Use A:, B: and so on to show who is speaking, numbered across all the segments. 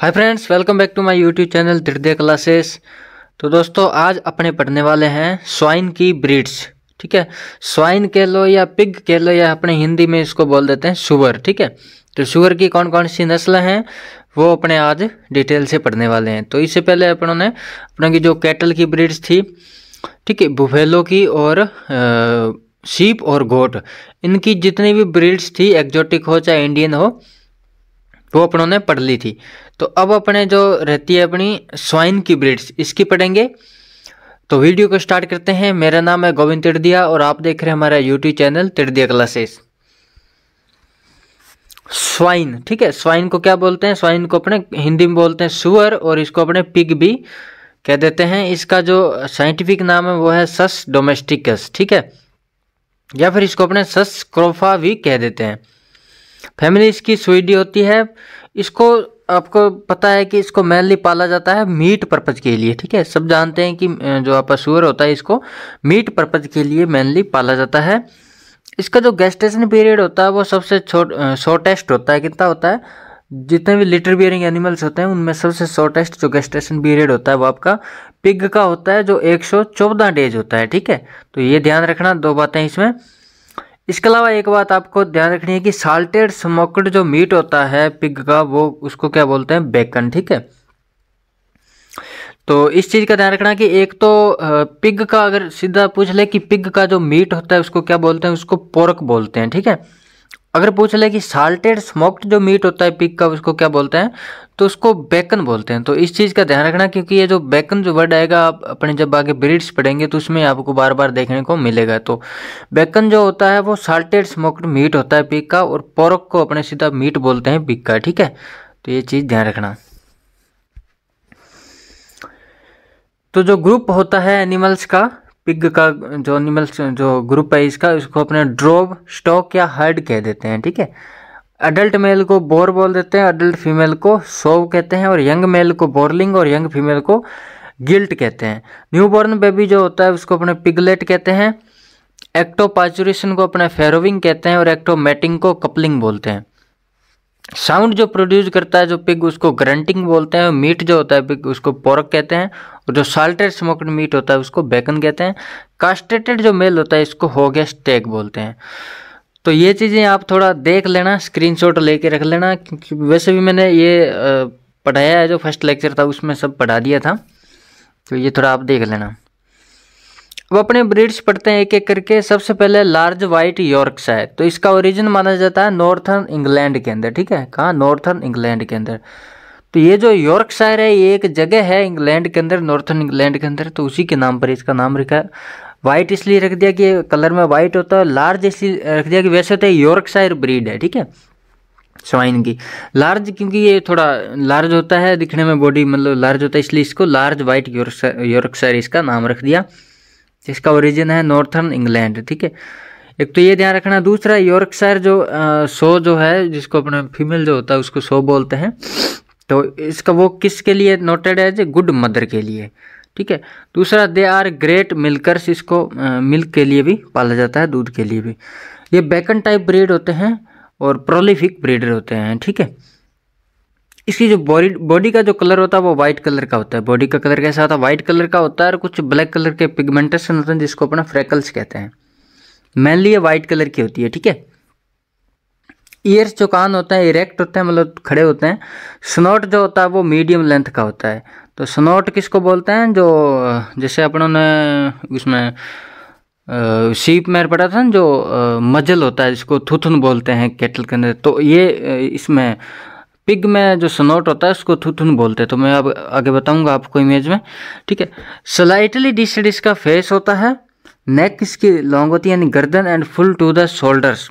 A: Hi friends, welcome back to my YouTube channel तृतीय classes. तो दोस्तों आज अपने पढ़ने वाले हैं स्वाइन की ब्रीड्स। ठीक है, स्वाइन कह लो या पिग कह लो या अपने हिंदी में इसको बोल देते हैं सुअर। ठीक है, तो सुअर की कौन कौन सी नस्लें हैं वो अपने आज डिटेल से पढ़ने वाले हैं। तो इससे पहले अपनों की जो कैटल की ब्रीड्स थी, ठीक है, बुफेलो की और शीप और गोट, इनकी जितनी भी ब्रीड्स थी, एक्जोटिक हो चाहे इंडियन हो, वो अपनों ने पढ़ ली थी। तो अब अपने जो रहती है अपनी स्वाइन की ब्रीड्स, इसकी पढ़ेंगे। तो वीडियो को स्टार्ट करते हैं। मेरा नाम है गोविंद तिड़दिया और आप देख रहे हैं हमारा यूट्यूब चैनल तिड़दिया क्लासेस। स्वाइन, ठीक है, स्वाइन को क्या बोलते हैं? स्वाइन को अपने हिंदी में बोलते हैं सुअर और इसको अपने पिग भी कह देते हैं। इसका जो साइंटिफिक नाम है वो है सस डोमेस्टिकस, ठीक है, या फिर इसको अपने सस क्रोफा भी कह देते हैं। फैमिली इसकी स्वीडी होती है। इसको आपको पता है कि इसको मेनली पाला जाता है मीट पर्पज के लिए। ठीक है, सब जानते हैं कि जो आपका सुअर होता है इसको मीट पर्पज के लिए मेनली पाला जाता है। इसका जो गेस्टेशन पीरियड होता है वो सबसे शॉर्टेस्ट होता है। कितना होता है? जितने भी लिटर बियरिंग एनिमल्स होते हैं उनमें सबसे शॉर्टेस्ट जो गेस्टेशन पीरियड होता है वो आपका पिग का होता है, जो 114 डेज होता है। ठीक है, तो ये ध्यान रखना, दो बातें इसमें। इसके अलावा एक बात आपको ध्यान रखनी है कि साल्टेड स्मोक्ड जो मीट होता है पिग का, वो उसको क्या बोलते हैं? बेकन। ठीक है, तो इस चीज़ का ध्यान रखना कि एक तो पिग का, अगर सीधा पूछ ले कि पिग का जो मीट होता है उसको क्या बोलते हैं, उसको पोर्क बोलते हैं। ठीक है, अगर पूछ ले कि साल्टेड स्मोक्ड जो मीट होता है पिग का उसको क्या बोलते हैं, तो उसको बेकन बोलते हैं। तो इस चीज़ का ध्यान रखना, क्योंकि ये जो बेकन जो वर्ड आएगा आप अपने जब आगे ब्रीड्स पढ़ेंगे तो उसमें आपको बार बार देखने को मिलेगा। तो बेकन जो होता है वो साल्टेड स्मोक्ड मीट होता है पिग का, और पोर्क को अपने सीधा मीट बोलते हैं पिग का। ठीक है, तो ये चीज़ ध्यान रखना। तो जो ग्रुप होता है एनिमल्स का, पिग का जो एनिमल्स जो ग्रुप है इसका, उसको अपने ड्रोव, स्टॉक या हर्ड कह देते हैं। ठीक है, अडल्ट मेल को बोर बोल देते हैं, अडल्ट फीमेल को सोव कहते हैं, और यंग मेल को बोरलिंग और यंग फीमेल को गिल्ट कहते हैं। न्यूबॉर्न बेबी जो होता है उसको अपने पिगलेट कहते हैं। एक्टोपाचुरेशन को अपने फेरोविंग कहते हैं, और एक्टोमेटिंग को कपलिंग बोलते हैं। साउंड जो प्रोड्यूस करता है जो पिग, उसको ग्रंटिंग बोलते हैं। मीट जो होता है पिग, उसको पोर्क कहते हैं, और जो साल्टेड स्मोक्ड मीट होता है उसको बेकन कहते हैं। कास्ट्रेटेड जो मेल होता है इसको होगे स्टेक बोलते हैं। तो ये चीज़ें आप थोड़ा देख लेना, स्क्रीनशॉट लेके रख लेना, क्योंकि वैसे भी मैंने ये पढ़ाया है, जो फर्स्ट लेक्चर था उसमें सब पढ़ा दिया था, तो ये थोड़ा आप देख लेना। अब अपने ब्रीड्स पढ़ते हैं एक एक करके। सबसे पहले लार्ज वाइट यॉर्कशायर, तो इसका ओरिजिन माना जाता है नॉर्थर्न इंग्लैंड के अंदर। ठीक है, कहाँ? नॉर्थर्न इंग्लैंड के अंदर। तो ये जो यॉर्कशायर है ये एक जगह है इंग्लैंड के अंदर, नॉर्थर्न इंग्लैंड के अंदर, तो उसी के नाम पर इसका नाम रखा है। वाइट इसलिए रख दिया कि कलर में वाइट होता है। लार्ज इसलिए रख दिया कि वैसे तो यॉर्कशायर ब्रीड है। ठीक है, स्वाइन की लार्ज, क्योंकि ये थोड़ा लार्ज होता है दिखने में, बॉडी मतलब लार्ज होता है, इसलिए इसको लार्ज वाइट यॉर्कशायर इसका नाम रख दिया, जिसका ओरिजिन है नॉर्थर्न इंग्लैंड। ठीक है, एक तो ये ध्यान रखना। दूसरा, यॉर्कशायर जो सो जो है, जिसको अपना फीमेल जो होता है उसको सो बोलते हैं, तो इसका वो किसके लिए नोटेड है? जो गुड मदर के लिए। ठीक है, दूसरा, दे आर ग्रेट मिल्कर्स, इसको मिल्क के लिए भी पाला जाता है, दूध के लिए भी। ये बेकन टाइप ब्रीड होते हैं और प्रोलिफिक ब्रीडर होते हैं। ठीक है, इसकी जो बॉडी का जो कलर होता है वो वाइट कलर का होता है। बॉडी का कलर कैसा होता है? वाइट कलर का होता है, और कुछ ब्लैक कलर के पिगमेंटेशन होते हैं जिसको अपना फ्रेकल्स कहते हैं। मेनली ये वाइट कलर की होती है। ठीक है, ईयर्स जो कान होते हैं इरेक्ट होते हैं, मतलब खड़े होते हैं। स्नोट जो होता है वो मीडियम लेंथ का होता है। तो स्नोट किसको बोलते हैं? जो जैसे अपनों ने उसमें शीप में पढ़ा था ना, जो मजल होता है जिसको थुथुन बोलते हैं कैटल के अंदर, तो ये इसमें पिग में जो स्नोट होता है उसको थुथुन बोलते हैं। तो मैं अब आगे बताऊंगा आपको इमेज में। ठीक है, स्लाइटली डिस्टेड इसका फेस होता है। नेक इसकी लॉन्ग होती है, यानी गर्दन, and full to the shoulders,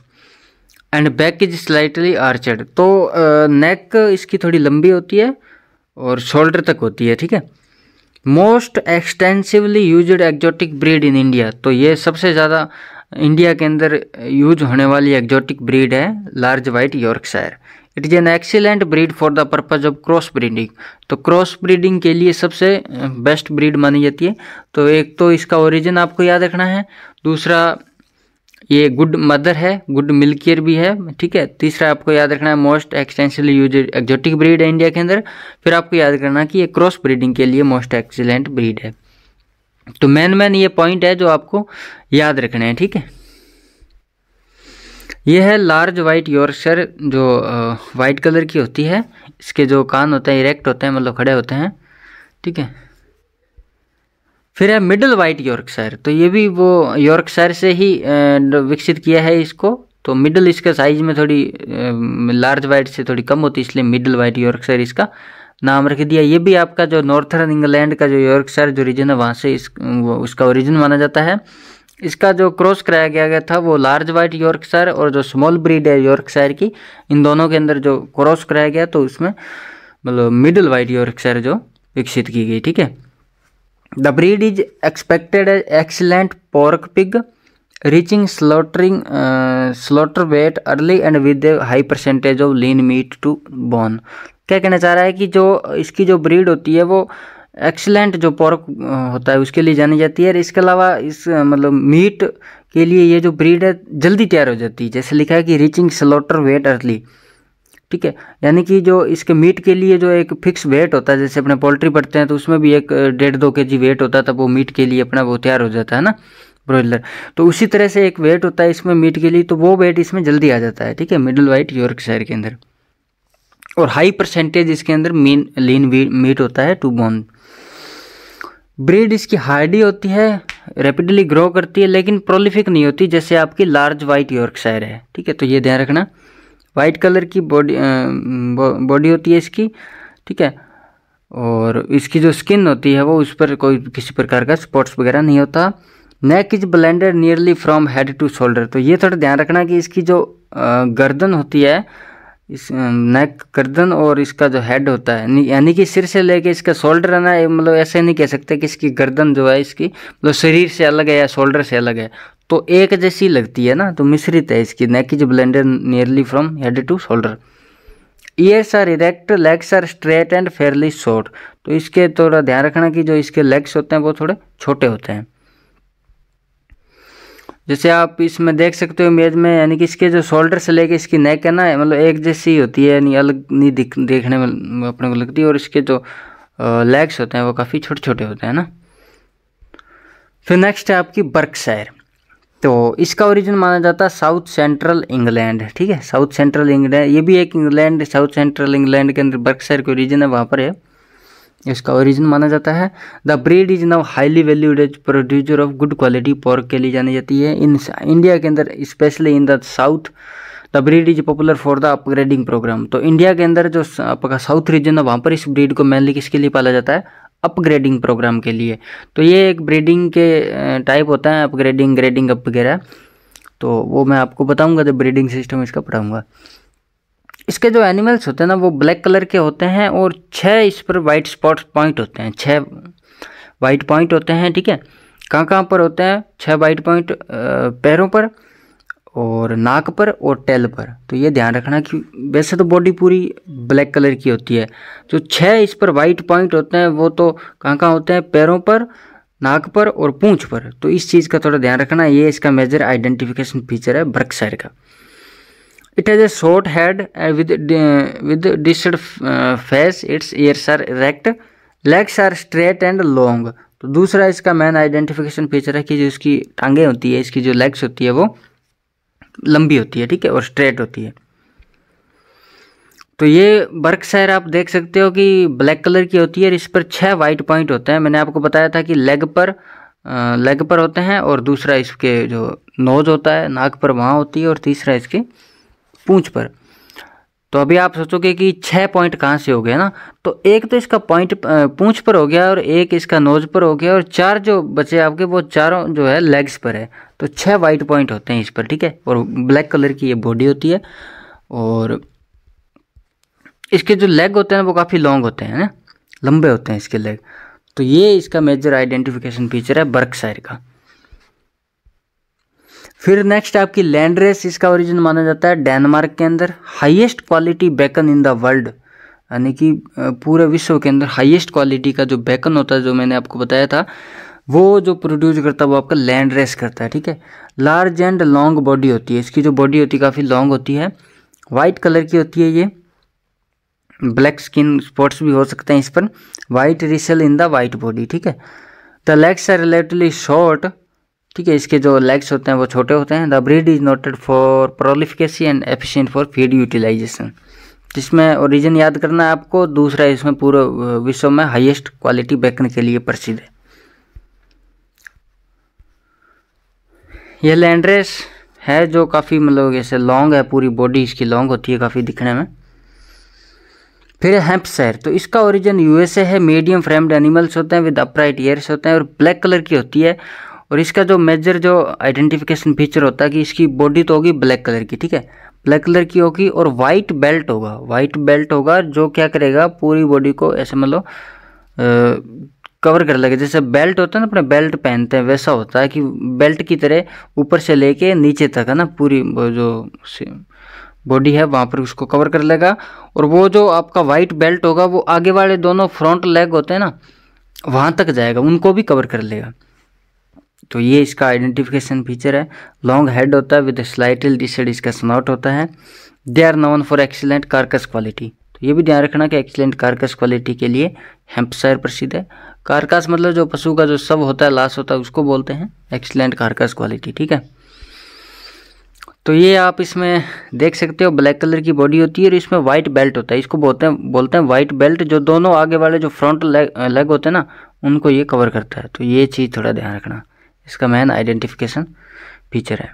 A: and back is slightly arched. तो नेक इसकी थोड़ी लंबी होती है और शोल्डर तक होती है। ठीक है, most extensively used exotic breed in India, तो ये सबसे ज़्यादा इंडिया के अंदर यूज होने वाली एक्जोटिक ब्रीड है large white Yorkshire. It is an excellent breed for the purpose of cross breeding, तो क्रॉस ब्रीडिंग के लिए सबसे बेस्ट ब्रीड मानी जाती है। तो एक तो इसका ओरिजिन आपको याद रखना है। दूसरा, ये गुड मदर है, गुड मिल्कियर भी है, ठीक है। तीसरा आपको याद रखना है most extensively used exotic breed है इंडिया के अंदर। फिर आपको याद करना कि ये क्रॉस ब्रीडिंग के लिए मोस्ट एक्सीलेंट ब्रीड है। तो मेन ये पॉइंट है जो आपको याद रखने हैं, ठीक है। ये है लार्ज वाइट यॉर्कशायर, जो वाइट कलर की होती है। इसके जो कान होते हैं इरेक्ट होते हैं, मतलब खड़े होते हैं, ठीक है। फिर है मिडल वाइट यॉर्कशायर, तो ये भी वो यॉर्कशायर से ही विकसित किया है इसको। तो मिडल इसका साइज में थोड़ी लार्ज वाइट से थोड़ी कम होती है, इसलिए मिडल वाइट यॉर्कशायर इसका नाम रख दिया। ये भी आपका जो नॉर्थर्न इंग्लैंड का जो यॉर्कशायर जो रीजन है वहाँ से उसका ओरिजिन माना जाता है। इसका जो क्रॉस कराया गया था वो लार्ज वाइट यॉर्कशायर और जो स्मॉल ब्रीड है यॉर्कशायर की, इन दोनों के अंदर जो क्रॉस कराया गया तो उसमें मतलब मिडल वाइट यॉर्कशायर जो विकसित की गई, ठीक है। The breed is expected as excellent pork pig reaching slaughter weight early and with high percentage of lean meat to bone. क्या कहना चाह रहा है कि जो इसकी जो ब्रीड होती है वो एक्सीलेंट जो पोर्क होता है उसके लिए जानी जाती है। और इसके अलावा इस मतलब मीट के लिए ये जो ब्रीड है जल्दी तैयार हो जाती है। जैसे लिखा है कि रीचिंग स्लॉटर वेट अर्ली, ठीक है। यानी कि जो इसके मीट के लिए जो एक फिक्स वेट होता है, जैसे अपने पोल्ट्री पढ़ते हैं तो उसमें भी एक 1.5-2 kg वेट होता है, तब वो मीट के लिए अपना वो तैयार हो जाता है ना ब्रॉयलर। तो उसी तरह से एक वेट होता है इसमें मीट के लिए, तो वो वेट इसमें जल्दी आ जाता है, ठीक है, मिडल वाइट यॉर्कशायर के अंदर। और हाई परसेंटेज इसके अंदर लीन मीट होता है टू बोन। ब्रीड इसकी हार्डी होती है, रैपिडली ग्रो करती है, लेकिन प्रोलिफिक नहीं होती जैसे आपकी लार्ज वाइट यॉर्कशायर है, ठीक है। तो ये ध्यान रखना। वाइट कलर की बॉडी होती है इसकी, ठीक है। और इसकी जो स्किन होती है वो उस पर कोई किसी प्रकार का स्पॉट्स वगैरह नहीं होता। Neck is blended nearly from head to shoulder. तो ये थोड़ा ध्यान रखना कि इसकी जो गर्दन होती है, इस नेक गर्दन और इसका जो हेड होता है, यानी कि सिर से लेके इसका शोल्डर है ना, मतलब ऐसे नहीं कह सकते कि इसकी गर्दन जो है इसकी मतलब शरीर से अलग है या शोल्डर से अलग है, तो एक जैसी लगती है ना, तो मिश्रित है इसकी। Neck is blended nearly from head to shoulder. Ears are erect, legs are straight and fairly short. तो इसके थोड़ा ध्यान रखना कि जो इसके लेग्स होते हैं वो थोड़े छोटे होते हैं। जैसे आप इसमें देख सकते हो इमेज में, यानी कि इसके जो शोल्डर से लेके इसकी नेक है ना, मतलब एक जैसी होती है, यानी अलग नहीं देखने में अपने को लगती है। और इसके जो लेग्स होते हैं वो काफ़ी छोटे छोटे होते हैं ना। फिर नेक्स्ट है आपकी बर्कशायर। तो इसका ओरिजिन माना जाता है साउथ सेंट्रल इंग्लैंड, ठीक है, साउथ सेंट्रल इंग्लैंड। ये भी एक इंग्लैंड, साउथ सेंट्रल इंग्लैंड के अंदर बर्कशायर का ओरिजिन है, वहाँ पर है इसका ओरिजिन माना जाता है। The breed is now highly valued as producer of good quality pork के लिए जानी जाती है। इन इंडिया के अंदर specially in the south the breed is popular for the upgrading programme. तो इंडिया के अंदर जो आपका साउथ रीजन है वहाँ पर इस ब्रीड को मेनली किसके लिए पाला जाता है, अपग्रेडिंग प्रोग्राम के लिए। तो ये एक ब्रीडिंग के टाइप होता है, अपग्रेडिंग, ग्रेडिंग अप वगैरह, तो वो मैं आपको बताऊंगा जब ब्रीडिंग सिस्टम इसका पढ़ाऊंगा। इसके जो एनिमल्स होते हैं ना वो ब्लैक कलर के होते हैं और 6 इस पर वाइट स्पॉट पॉइंट होते हैं, 6 वाइट पॉइंट होते हैं, ठीक है। कहाँ पर होते हैं 6 वाइट पॉइंट? पैरों पर और नाक पर और टेल पर। तो ये ध्यान रखना कि वैसे तो बॉडी पूरी ब्लैक कलर की होती है, जो 6 इस पर वाइट पॉइंट होते हैं वो तो कहाँ होते हैं, पैरों पर, नाक पर और पूंछ पर। तो इस चीज़ का थोड़ा ध्यान रखना, ये इसका मेजर आइडेंटिफिकेशन फीचर है बर्कशायर का। It has a short head with dished face. Its ears are erect, legs are straight and long. तो दूसरा इसका मेन आइडेंटिफिकेशन फीचर है कि जो इसकी टांगें होती है, इसकी जो लेग्स होती है वो लंबी होती है, ठीक है, और स्ट्रेट होती है। तो ये बर्कशायर आप देख सकते हो कि ब्लैक कलर की होती है और इस पर 6 वाइट पॉइंट होते हैं। मैंने आपको बताया था कि लेग पर होते हैं, और दूसरा इसके जो नोज होता है नाक पर वहाँ होती है, और तीसरा इसके पूंछ पर। तो अभी आप सोचोगे कि 6 पॉइंट कहाँ से हो गए ना, तो एक तो इसका पॉइंट पूंछ पर हो गया और एक इसका नोज पर हो गया, और 4 जो बचे आपके वो चारों जो है लेग्स पर है। तो 6 वाइट पॉइंट होते हैं इस पर, ठीक है। और ब्लैक कलर की ये बॉडी होती है, और इसके जो लेग होते हैं वो काफ़ी लॉन्ग होते हैं ना, लंबे होते हैं इसके लेग। तो ये इसका मेजर आइडेंटिफिकेशन फीचर है बर्कशायर का। फिर नेक्स्ट आपकी लैंडरेस, इसका ओरिजिन माना जाता है डेनमार्क के अंदर। Highest quality bacon in the world, यानी कि पूरे विश्व के अंदर हाईएस्ट क्वालिटी का जो बेकन होता है, जो मैंने आपको बताया था वो जो प्रोड्यूस करता है वो आपका लैंड रेस करता है, ठीक है। लार्ज एंड लॉन्ग बॉडी होती है, इसकी जो बॉडी होती है काफ़ी लॉन्ग होती है, वाइट कलर की होती है, ये ब्लैक स्किन स्पॉट्स भी हो सकते हैं इस पर, वाइट रिसल इन द वाइट बॉडी, ठीक है। The legs are relatively short, ठीक है, इसके जो लेग्स होते हैं वो छोटे होते हैं। The breed is noted for prolificacy and efficient for feed utilization, जिसमें ओरिजिन याद करना है आपको। दूसरा इसमें पूरे विश्व में हाईएस्ट क्वालिटी बेकन के लिए प्रसिद्ध है। यह लैंड्रेस है जो काफ़ी मतलब ऐसे लॉन्ग है, पूरी बॉडी इसकी लॉन्ग होती है काफ़ी दिखने में। फिर हैम्पशायर, तो इसका ओरिजिन यूएसए है। मीडियम फ्रेम्ड एनिमल्स होते हैं विद अपराइट ईयर्स होते हैं और ब्लैक कलर की होती है। और इसका जो मेजर जो आइडेंटिफिकेशन फीचर होता है कि इसकी बॉडी तो होगी ब्लैक कलर की, ठीक है, ब्लैक कलर की होगी और वाइट बेल्ट होगा, वाइट बेल्ट होगा जो क्या करेगा पूरी बॉडी को ऐसे मतलब कवर कर लेगा। जैसे बेल्ट होता है ना, अपने बेल्ट पहनते हैं वैसा होता है कि बेल्ट की तरह ऊपर से लेके नीचे तक है ना, पूरी जो बॉडी है वहाँ पर उसको कवर कर लेगा। और वो जो आपका वाइट बेल्ट होगा वो आगे वाले दोनों फ्रंट लेग होते हैं ना वहाँ तक जाएगा, उनको भी कवर कर लेगा। तो ये इसका आइडेंटिफिकेशन फीचर है। लॉन्ग हेड होता है विद स्लाइटली डिसेड इसका स्नॉट होता है। They are known for excellent carcass quality, तो ये भी ध्यान रखना कि एक्सीलेंट कार्कस क्वालिटी के लिए हैम्पशायर प्रसिद्ध है। कार्कस मतलब जो पशु का जो सब होता है, लाश होता है, उसको बोलते हैं एक्सीलेंट कार्कस क्वालिटी, ठीक है। तो ये आप इसमें देख सकते हो ब्लैक कलर की बॉडी होती है और इसमें वाइट बेल्ट होता है, इसको बोलते हैं वाइट बेल्ट, जो दोनों आगे वाले जो फ्रंट लेग होते हैं ना उनको ये कवर करता है। तो ये चीज़ थोड़ा ध्यान रखना, इसका मेन आइडेंटिफिकेशन फीचर है।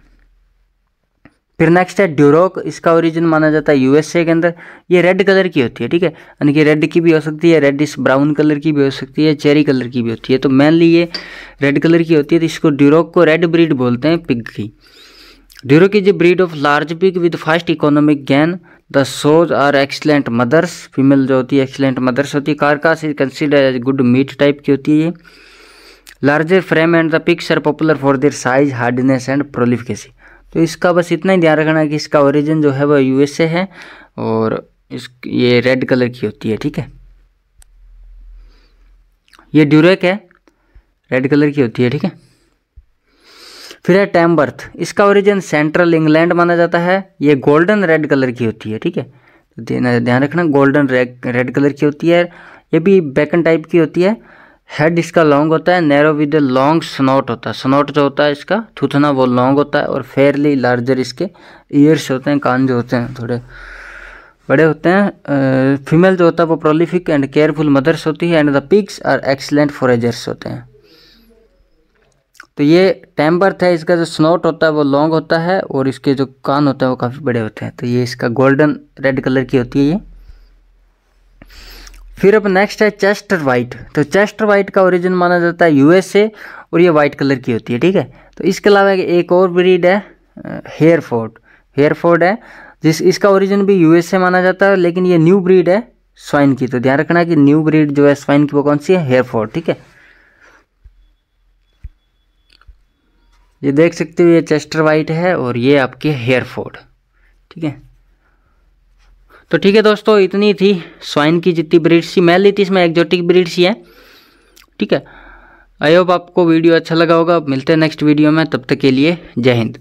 A: फिर नेक्स्ट है ड्यूरोक, इसका ओरिजिन माना जाता है यूएसए के अंदर। ये रेड कलर की होती है, ठीक है, यानी कि रेड की भी हो सकती है, रेडिश ब्राउन कलर की भी हो सकती है, चेरी कलर की भी होती है। तो मेनली ये रेड कलर की होती है, तो इसको ड्यूरोक को रेड ब्रीड बोलते हैं पिग की। Duroc is a breed of large pig with fast economic gain. The sows are excellent mothers, female जो होती है एक्सलेंट मदर्स होती है। Carcass is consider as good meat type की होती है ये। Larger frame and the pigs are popular for their size, hardness and prolificacy. तो इसका बस इतना ही ध्यान रखना है कि इसका ओरिजिन जो है वो यूएसए है और ये रेड कलर की होती है, ठीक है। ये ड्यूरोक है, रेड कलर की होती है, ठीक है। फिर है टैमबर्थ, इसका ओरिजिन सेंट्रल इंग्लैंड माना जाता है। ये गोल्डन रेड कलर की होती है, ठीक है, तो ध्यान रखना गोल्डन रेड कलर की होती है। ये भी बेकन टाइप की होती है। हेड इसका लॉन्ग होता है, नैरो विद लॉन्ग स्नॉट होता है। स्नॉट जो होता है इसका थूथना वो लॉन्ग होता है और फेयरली लार्जर इसके ईयर्स होते हैं, कान जो होते हैं थोड़े बड़े होते हैं। फीमेल जो होता है वो प्रोलिफिक एंड केयरफुल मदर्स होती है and the pigs are excellent foragers होते हैं। तो ये टैमबर्थ है, इसका जो स्नॉट होता है वो लॉन्ग होता है और इसके जो कान होते हैं वो काफ़ी बड़े होते हैं। तो ये इसका गोल्डन रेड कलर की होती है ये। फिर अब नेक्स्ट है चेस्टर वाइट, तो चेस्टर वाइट का ओरिजिन माना जाता है यूएसए और ये वाइट कलर की होती है, ठीक है। तो इसके अलावा एक और ब्रीड है हेयरफोर्ड है, इसका ओरिजिन भी यूएसए माना जाता है, लेकिन ये न्यू ब्रीड है स्वाइन की। तो ध्यान रखना कि न्यू ब्रीड जो है स्वाइन की वो कौन सी है, हेयरफोर्ड, ठीक है। ये देख सकते हो ये चेस्टर वाइट है और ये आपके हेयरफोर्ड, ठीक है। तो ठीक है दोस्तों, इतनी थी स्वाइन की जितनी ब्रीड्स थी। मैं ली थी इसमें एक्जोटिक ब्रीड्स ही है, ठीक है। आई होप आपको वीडियो अच्छा लगा होगा। मिलते हैं नेक्स्ट वीडियो में, तब तक के लिए जय हिंद।